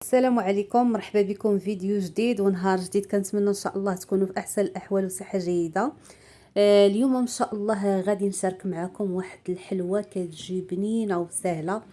السلام عليكم، مرحبا بكم في فيديو جديد ونهار جديد. كنتمنى ان شاء الله تكونوا في احسن الاحوال وصحه جيده. اليوم ان شاء الله غادي نشارك معكم واحد الحلوه كتجي بنينه وسهله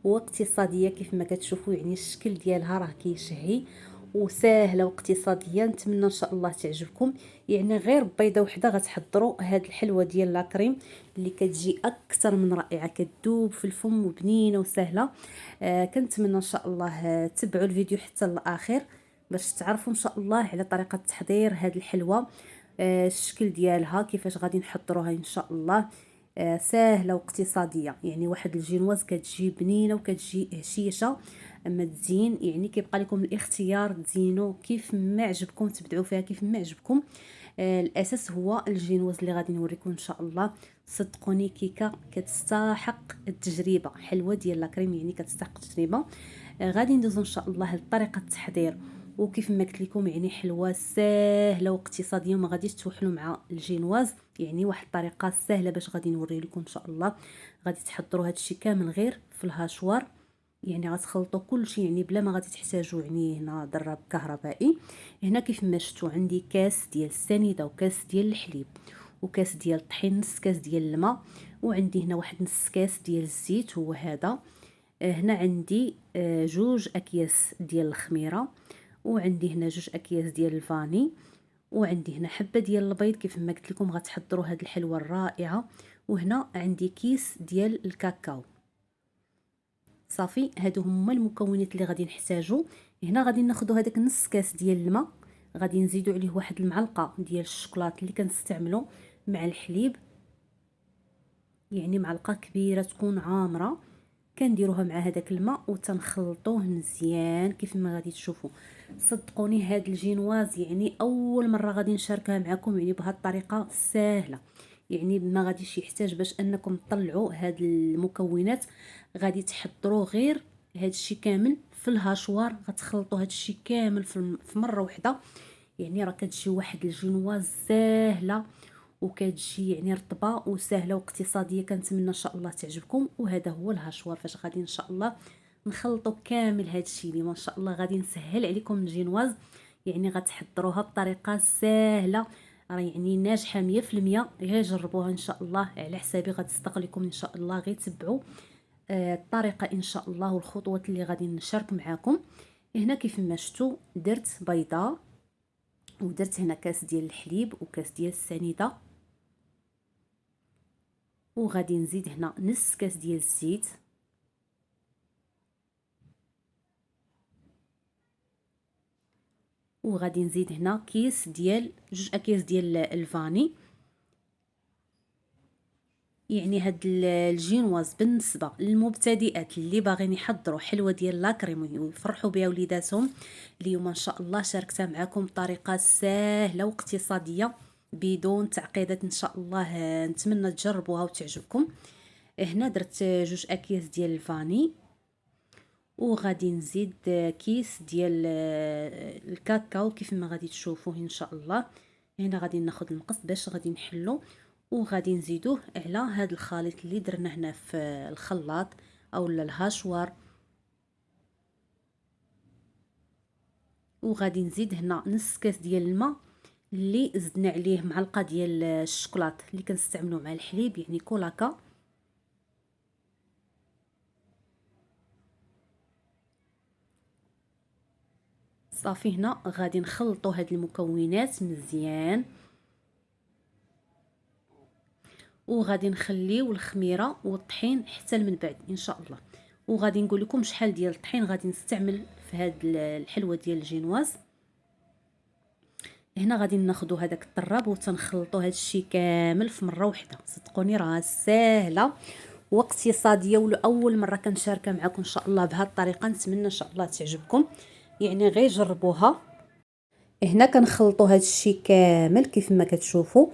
واقتصاديه كيف ما كتشوفوا. يعني الشكل ديالها راه كيشهي وسهله واقتصاديه. نتمنى ان شاء الله تعجبكم. يعني غير بيضه وحده غتحضروا هاد الحلوه ديال لاكريم اللي كتجي اكثر من رائعه، كتذوب في الفم وبنينه وسهله. كنتمنى ان شاء الله تتبعوا الفيديو حتى الاخر باش تعرفوا ان شاء الله على طريقه تحضير هاد الحلوه. الشكل ديالها كيفاش غادي نحضروها ان شاء الله. سهله واقتصاديه، يعني واحد الجينواز كتجي بنينه وكتجي هشيشه. اما تزين يعني كيبقى لكم الاختيار تزينوا كيف ما عجبكم، تبدعوا فيها كيف ما عجبكم. الاساس هو الجينواز اللي غادي نوريكم ان شاء الله. صدقوني كيكه كتستحق التجربه، حلوه ديال لاكريم يعني كتستحق التجربه. غادي ندوزو ان شاء الله لطريقه التحضير. وكيف ما قلت لكم يعني حلوه سهله واقتصاديه وما غاديش توحلوا مع الجينواز. يعني واحد الطريقه سهله باش غادي نوري لكم ان شاء الله. غادي تحضروا هذا الشيء كامل غير في الهاشوار. يعني غتخلطوا كل شيء يعني بلا ما غادي تحتاجوا يعني هنا ضراب كهربائي. هنا كيف ما شفتوا عندي كاس ديال السنيده وكاس ديال الحليب وكاس ديال الطحين، نص كاس ديال الماء، وعندي هنا واحد نص كاس ديال الزيت هو هذا. هنا عندي جوج اكياس ديال الخميره، وعندي هنا جوج اكياس ديال الفاني، وعندي هنا حبه ديال البيض. كيف ما قلت لكم غتحضروا هذه الحلوه الرائعه. وهنا عندي كيس ديال الكاكاو. صافي، هادو هما المكونات اللي غادي نحتاجو. هنا غادي ناخذوا هذاك نص كاس ديال الماء، غادي نزيدوا عليه واحد المعلقه ديال الشوكولاط اللي كنستعملو مع الحليب، يعني معلقه كبيره تكون عامره. كنديروها مع هذاك الماء وتنخلطوه مزيان كيف ما غادي تشوفوا. صدقوني هاد الجينواز يعني اول مره غادي نشاركها معكم يعني بهذه الطريقه سهله. يعني ما غاديش يحتاج باش انكم تطلعوا هاد المكونات. غادي تحضروا غير هاد الشيء كامل في الهاشوار، غتخلطوا هاد الشيء كامل في مره واحده. يعني راه كتجي واحد الجينواز ساهله وكتجي يعني رطبه وسهله واقتصاديه. كنتمنى ان شاء الله تعجبكم. وهذا هو الهاشوار فاش غادي ان شاء الله نخلطوا كامل هذا الشيء اللي ما شاء الله غادي نسهل عليكم الجينواز. يعني غتحضروها بطريقه سهله، راه يعني ناجحه 100%. غير جربوها ان شاء الله على حسابي، غتصدق لكم ان شاء الله. غير تبعوا الطريقه ان شاء الله والخطوات اللي غادي نشارك معكم. هنا كيف ما شفتوا درت بيضه، ودرت هنا كاس ديال الحليب وكاس ديال السنيده، وغادي نزيد هنا نص كاس ديال الزيت، وغادي نزيد هنا كيس ديال جوج اكياس ديال الفاني. يعني هاد الجينواز بالنسبه للمبتدئات اللي باغيين يحضروا حلوه ديال لاكريم ويفرحوا بها وليداتهم، اليوم ان شاء الله شاركتها معكم بطريقه سهله واقتصاديه بدون تعقيدات ان شاء الله. نتمنى تجربوها وتعجبكم. هنا درت جوج اكياس ديال الفاني، وغادي نزيد كيس ديال الكاكاو كيف ما غادي تشوفوه ان شاء الله. هنا غادي ناخذ المقص باش غادي نحلو، وغادي نزيدوه على هذا الخليط اللي درنا هنا في الخلاط او الهاشوار. وغادي نزيد هنا نص كاس ديال الماء اللي زدنا عليه معلقه ديال الشوكولاط اللي كنستعملوه مع الحليب، يعني كولاكا. صافي، هنا غادي نخلطوا هاد المكونات مزيان، وغادي نخليو الخميره والطحين حتى من بعد ان شاء الله. وغادي نقول لكم شحال ديال الطحين غادي نستعمل في هاد الحلوه ديال الجينواز. هنا غادي ناخذوا هذاك الطراب وتنخلطوا هاد الشيء كامل في مره واحده. صدقوني راه ساهله واقتصاديه ولاول مره كنشاركها معكم ان شاء الله بهذه الطريقه. نتمنى ان شاء الله تعجبكم، يعني غير جربوها. هنا كنخلطوا هاد الشيء كامل كيف ما كتشوفوا.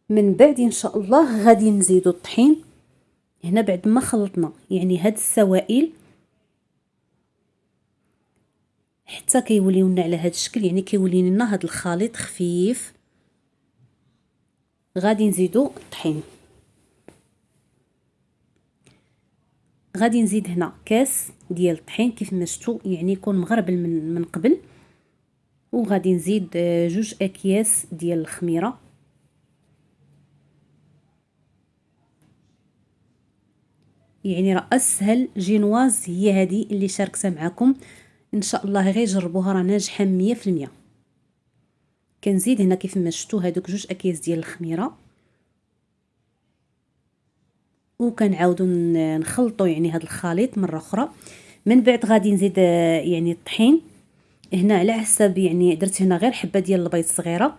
من بعد ان شاء الله غادي نزيدوا الطحين. هنا بعد ما خلطنا يعني هاد السوائل حتى كيوليو لنا على هاد الشكل، يعني كيولي لنا هاد الخليط خفيف. غادي نزيدوا الطحين. غادي نزيد هنا كاس ديال الطحين كيف ما شفتوا، يعني يكون مغربل من قبل. وغادي نزيد 2 اكياس ديال الخميره. يعني راه اسهل جينواز هي هذه اللي شاركتها معكم، ان شاء الله غير جربوها، راه ناجحه 100%. كنزيد هنا كيف ما شفتوا هذوك 2 اكياس ديال الخميره، وكنعاودوا نخلطوا يعني هذا الخليط مره اخرى. من بعد غادي نزيد يعني الطحين. هنا على حسب، يعني درت هنا غير حبه ديال البيض صغيره،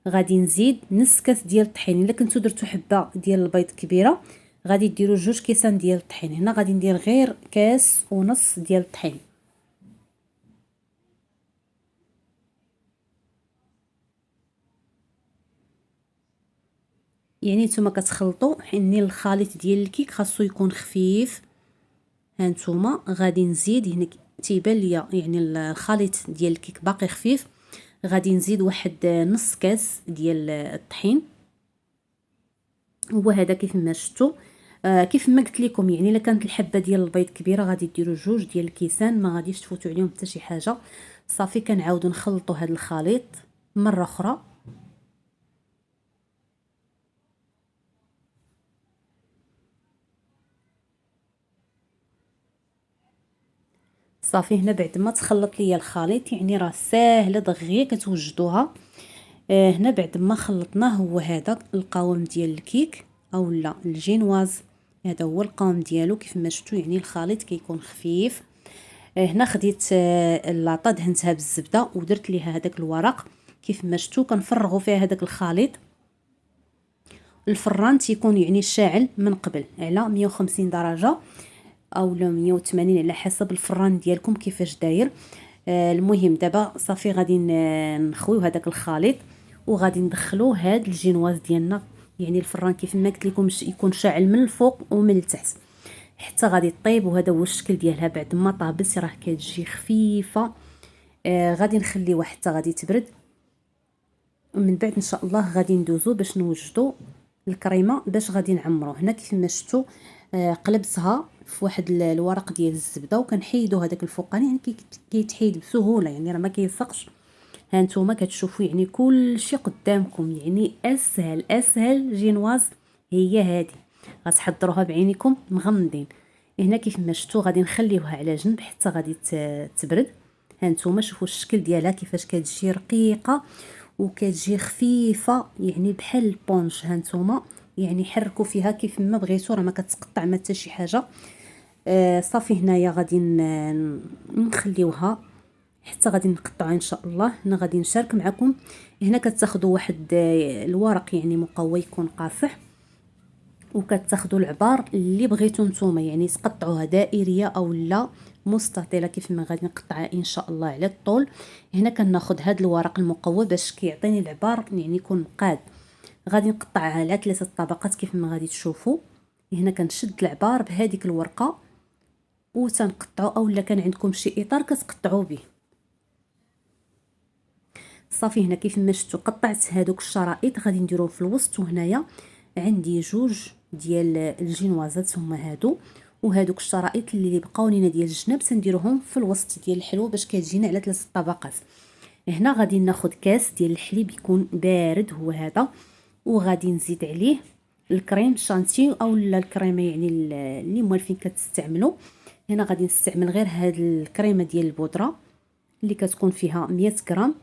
غادي نزيد نص كاس ديال الطحين. الا كنتو درتو حبه ديال البيض كبيره غادي ديروا 2 كيسان ديال الطحين. هنا غادي ندير غير كاس ونص ديال الطحين. يعني نتوما كتخلطوا، حيني الخليط ديال الكيك خاصو يكون خفيف. ها نتوما غادي نزيد هنا تيبان ليا يعني الخليط ديال الكيك باقي خفيف، غادي نزيد واحد نص كاس ديال الطحين. هو هذا كيف ما شفتوا. كيف ما قلت لكم، يعني الا كانت الحبه ديال البيض كبيره غادي ديروا 2 ديال الكيسان، ما غاديش تفوتوا عليهم حتى شي حاجه. صافي كنعاودوا نخلطوا هذا الخليط مره اخرى. صافي هنا بعد ما تخلط ليا الخليط، يعني راه ساهله دغيا كتوجدوها. هنا بعد ما خلطناه، هو هذا القوام ديال الكيك او لا الجينواز. هذا هو القوام ديالو كيف ما شفتوا، يعني الخليط كيكون خفيف. هنا خديت لاطه دهنتها بالزبده ودرت ليها هذاك الورق كيف ما شفتوا. كنفرغوا فيها هذاك الخليط. الفران تيكون يعني شاعل من قبل على 150 درجه او 180 على حسب الفران ديالكم كيفاش داير. المهم دابا صافي غادي نخويو هذاك الخليط وغادي ندخلوه هاد الجينواز ديالنا. يعني الفران كيف ما قلت لكم يكون شاعل من الفوق ومن التحت حتى غادي طيب. وهذا هو الشكل ديالها بعد ما طابت، راه كتجي خفيفه. غادي نخليوها حتى غادي تبرد، ومن بعد ان شاء الله غادي ندوزو باش نوجدو الكريمه باش غادي نعمرو. هنا كيف ما شفتوا قلبتها في واحد الورق ديال الزبده وكنحيدو هذاك الفوقاني، يعني كيتحيد بسهوله، يعني راه ما كيلصقش. ها نتوما كتشوفوا يعني كل شيء قدامكم، يعني اسهل جينواز هي هذه. غتحضروها بعينيكم مغمضين. هنا كيف ما شفتوا غادي نخليوها على جنب حتى غادي تبرد. ها نتوما شوفوا الشكل ديالها كيفاش كتجي رقيقه وكتجي خفيفه، يعني بحال البونج. ها نتوما يعني حركوا فيها كيف ما بغيتوا، راه ما كتقطع ما حتى شي حاجه. صافي هنايا غادي نخليوها حتى غادي نقطعها ان شاء الله. هنا غادي نشارك معكم. هنا كتاخذوا واحد الورق يعني مقوى يكون قاصح، وكتاخذوا العبار اللي بغيتو نتوما، يعني تقطعوها دائريه او لا مستطيله كيف ما غادي نقطعها ان شاء الله على الطول. هنا كناخذ هذا الورق المقوى باش كيعطيني العبار يعني يكون مقاد. غادي نقطعها على 3 طبقات كيف ما غادي تشوفوا. هنا كنشد العبار بهذيك الورقه وتنقطعوا، او لا كان عندكم شي اطار كتقطعوا به. صافي هنا كيف ما شفتوا قطعت هذوك الشرائط غادي نديروهم في الوسط. وهنايا عندي 2 ديال الجينوازات هما هادو، وهادوك الشرائط اللي بقاو لينا ديال الجناب تنديروهم في الوسط ديال الحلوه باش كتجينا على 3 طبقات. هنا غادي ناخذ كاس ديال الحليب يكون بارد هو هذا، وغادي نزيد عليه الكريم شانتي او الكريمه يعني اللي موالفين كتستعملوا. هنا غادي نستعمل غير هاد الكريمه ديال البودره اللي كتكون فيها 100 غرام.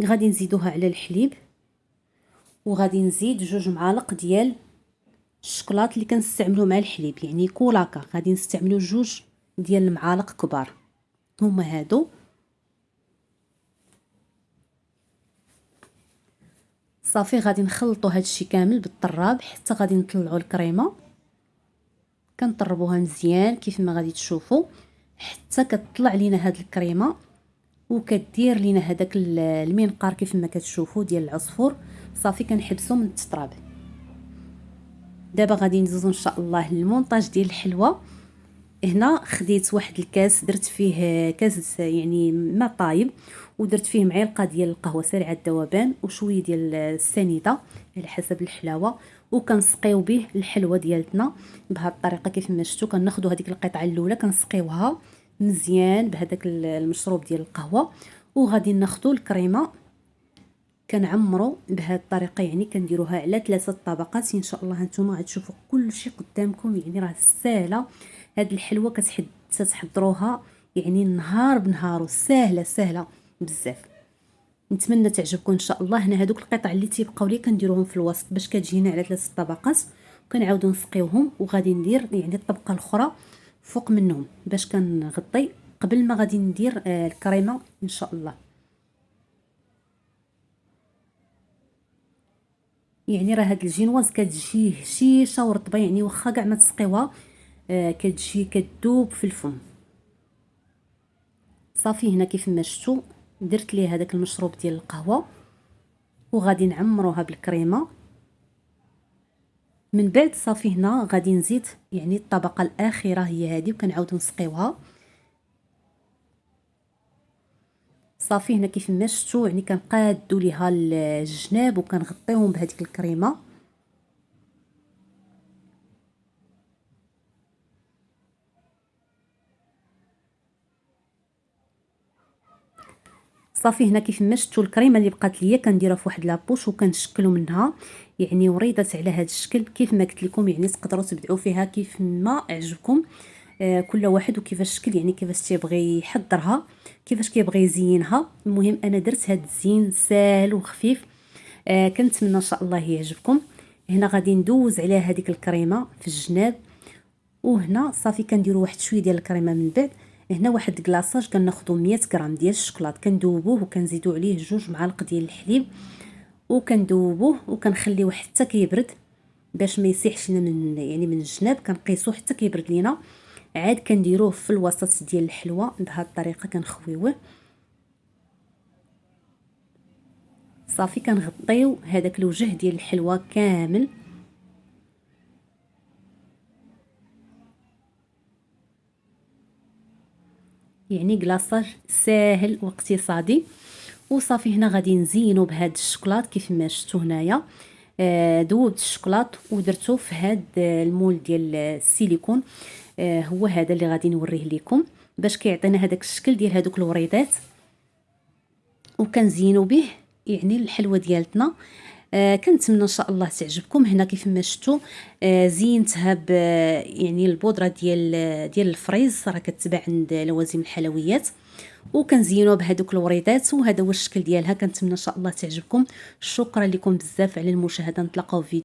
غادي نزيدوها على الحليب، وغادي نزيد 2 معالق ديال الشكلاط اللي كنستعملو مع الحليب، يعني كولاكا غادي نستعملو 2 ديال المعالق كبار هما هادو. صافي غادي نخلطوا هادشي كامل بالطراب حتى غادي نطلعوا الكريمه. كنطربوها مزيان كيف ما غادي تشوفوا حتى كتطلع لينا هاد الكريمه وكدير لينا هذاك المنقار كيف ما كتشوفوا ديال العصفور. صافي كنحبسوا من التطراب. دابا غادي ندوزو ان شاء الله للمونطاج ديال الحلوه. هنا خديت واحد الكاس درت فيه كاس يعني ما طايب، ودرت فيه معلقه ديال القهوه سريعه الذوبان وشويه ديال السنيده على حسب الحلاوه، وكنسقيو به الحلوه ديالتنا بهذه الطريقه. كيف ما شفتوا كناخذوا هذيك القطعه الاولى كنسقيوها مزيان بهذاك المشروب ديال القهوه، وغادي ناخذوا الكريمه كنعمروا بهذه الطريقه. يعني كنديروها على 3 طبقات ان شاء الله. هانتوما غتشوفوا كل شيء قدامكم، يعني راه ساهله هذه الحلوه. كتحضروها يعني نهار بنهار، ساهله ساهله بزاف. نتمنى تعجبكم ان شاء الله. هنا هذوك القطع اللي تيبقاو لي كنديروهم في الوسط باش كتجينا على 3 طبقات، وكنعاودوا نسقيوهم. وغادي ندير يعني الطبقه الاخرى فوق منهم باش كنغطي قبل ما غادي ندير الكريمه ان شاء الله. يعني راه هاد الجينواز كتجي هشيشه ورطبه، يعني واخا كاع ما تسقيوها كتجي كتذوب في الفم. صافي هنا كيف ما شفتوا درت ليه هذاك المشروب ديال القهوه، وغادي نعمروها بالكريمه. من بعد صافي هنا غادي نزيد يعني الطبقه الاخيره هي هذه، وكنعاودو نسقيوها. صافي هنا كيف ما شفتوا يعني كنقادو ليها الجناب وكنغطيوهم بهذيك الكريمه. صافي هنا كيف ما شفتوا الكريمه اللي بقات ليا كنديرها في واحد لابوش وكنشكلوا منها يعني وريضات على هذا الشكل. كيف ما قلت لكم يعني تقدروا تبدعوا فيها كيف ما عجبكم. كل واحد وكيفاش الشكل يعني كيفاش تيبغي يحضرها، كيفاش كيبغي يزينها. المهم انا درت هذا الزين ساهل وخفيف. كنتمنى ان شاء الله يعجبكم. هنا غادي ندوز عليها هذيك الكريمه في الجناب، وهنا صافي كنديروا واحد شويه ديال الكريمه. من بعد هنا واحد كلاصاج كناخذوا 100 غرام ديال الشكلاط كندوبوه وكنزيدوا عليه 2 معالق ديال الحليب وكندوبوه وكنخليوه حتى كيبرد باش ما يسيحش لنا من يعني من الجناب. كنقيسوه حتى كيبرد لينا، عاد كنديروه في الوسط ديال الحلوه بهذه الطريقه كنخويوه. صافي كنغطيو هذاك الوجه ديال الحلوه كامل. يعني كلاصاج ساهل واقتصادي. وصافي هنا غادي نزينو بهذا الشوكولات كيف ما شفتوا هنايا. ذوبت الشوكولات ودرتو في هذا المول ديال السيليكون. هو هذا اللي غادي نوريه لكم باش كيعطينا هذاك الشكل ديال هذوك الوريدات، وكنزينو به يعني الحلوه ديالتنا. كنتمنى ان شاء الله تعجبكم. هنا كيف ما شفتوا زينتها ب يعني البودره ديال الفريز راه كتباع عند لوازم الحلويات، وكنزينوها بهذوك الوريدات. وهذا هو الشكل ديالها. كنتمنى ان شاء الله تعجبكم. شكرا لكم بزاف على المشاهده. نتلاقاو في